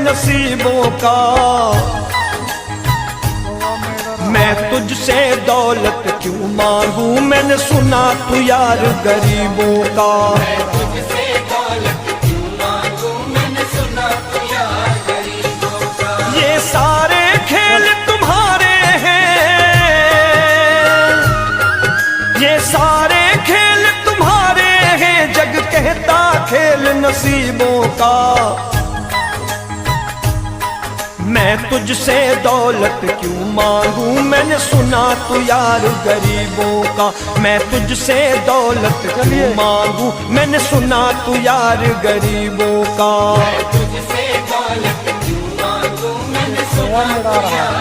नसीबों का। मैं तुझसे दौलत क्यों मांगू, मैंने सुना तू यार गरीबों का। ये सारे खेल तुम्हारे हैं, ये सारे खेल तुम्हारे हैं, जग कहता खेल नसीबों का। मैं तुझसे दौलत क्यों मांगू, मैंने सुना तू यार गरीबों का। मैं तुझसे दौलत क्यों मांगू, मैंने सुना तू यार गरीबों का। मैं तुझसे दौलत क्यों मांगू, मैंने सुना तू यार